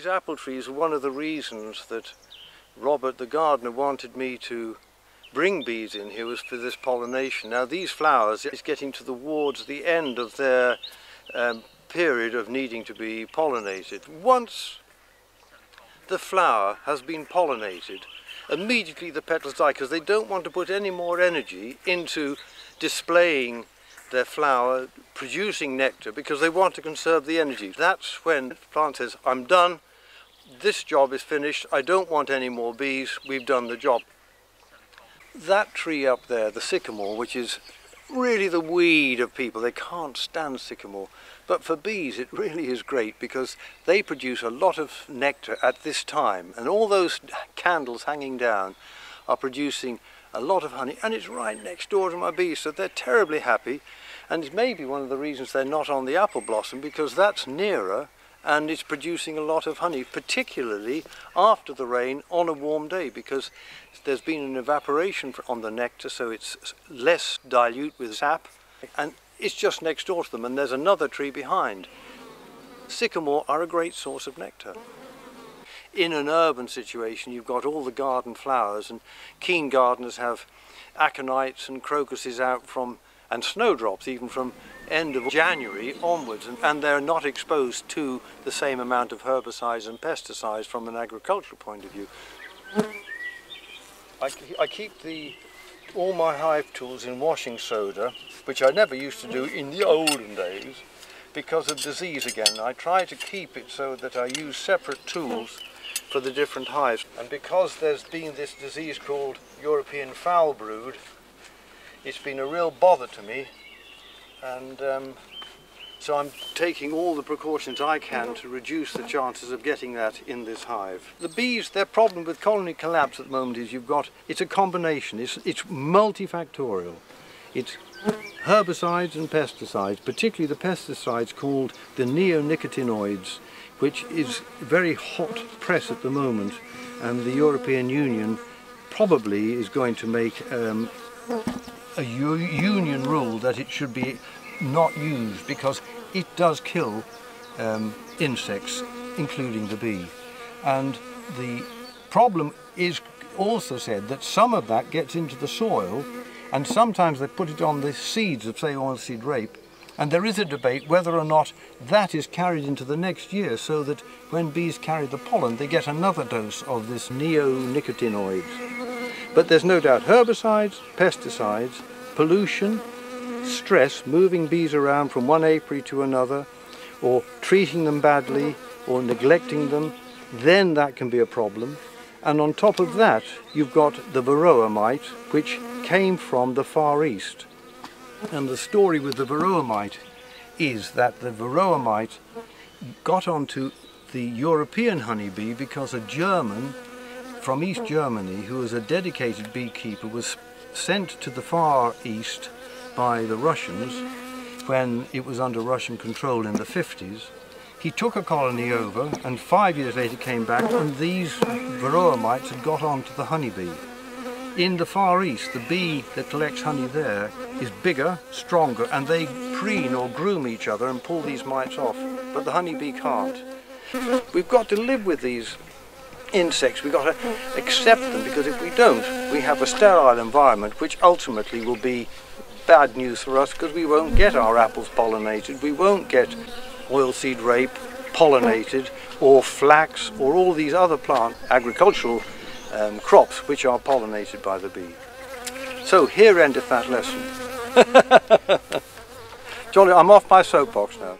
these apple trees are one of the reasons that Robert the gardener wanted me to bring bees in here, was for this pollination. Now these flowers is getting towards the end of their period of needing to be pollinated. Once the flower has been pollinated, immediately the petals die, because they don't want to put any more energy into displaying their flower, producing nectar, because they want to conserve the energy. That's when the plant says, I'm done, this job is finished, I don't want any more bees, we've done the job. That tree up there, the sycamore, which is really the weed of people, they can't stand sycamore, but for bees it really is great, because they produce a lot of nectar at this time, and all those candles hanging down are producing a lot of honey, and it's right next door to my bees, so they're terribly happy. And it may be one of the reasons they're not on the apple blossom, because that's nearer and it's producing a lot of honey, particularly after the rain on a warm day, because there's been an evaporation on the nectar, so it's less dilute with sap, and it's just next door to them, and there's another tree behind. Sycamore are a great source of nectar. In an urban situation, you've got all the garden flowers, and keen gardeners have aconites and crocuses out from, and snowdrops even from end of January onwards, and they're not exposed to the same amount of herbicides and pesticides from an agricultural point of view. I keep all my hive tools in washing soda, which I never used to do in the olden days because of disease again. I try to keep it so that I use separate tools for the different hives, and because there's been this disease called European foul brood, it's been a real bother to me, and so I'm taking all the precautions I can to reduce the chances of getting that in this hive. The bees, their problem with colony collapse at the moment is it's a combination, it's multifactorial. It's herbicides and pesticides, particularly the pesticides called the neonicotinoids, which is very hot press at the moment, and the European Union probably is going to make a union rule that it should be not used, because it does kill insects, including the bee. And the problem is also said that some of that gets into the soil, and sometimes they put it on the seeds of, say, oilseed rape, and there is a debate whether or not that is carried into the next year, so that when bees carry the pollen they get another dose of this neonicotinoids. But there's no doubt herbicides, pesticides, pollution, stress, moving bees around from one apiary to another, or treating them badly, or neglecting them, then that can be a problem. And on top of that, you've got the varroa mite, which came from the Far East. And the story with the varroa mite is that the varroa mite got onto the European honeybee because a German from East Germany, who was a dedicated beekeeper, was sent to the Far East by the Russians when it was under Russian control in the 50s. He took a colony over, and 5 years later came back, and these varroa mites had got onto the honeybee. In the Far East, the bee that collects honey there is bigger, stronger, and they preen or groom each other and pull these mites off, but the honeybee can't. We've got to live with these insects, we've got to accept them, because if we don't, we have a sterile environment, which ultimately will be bad news for us, because we won't get our apples pollinated, we won't get oilseed rape pollinated, or flax, or all these other plant agricultural crops which are pollinated by the bee. So here endeth that lesson. Jolly, I'm off my soapbox now.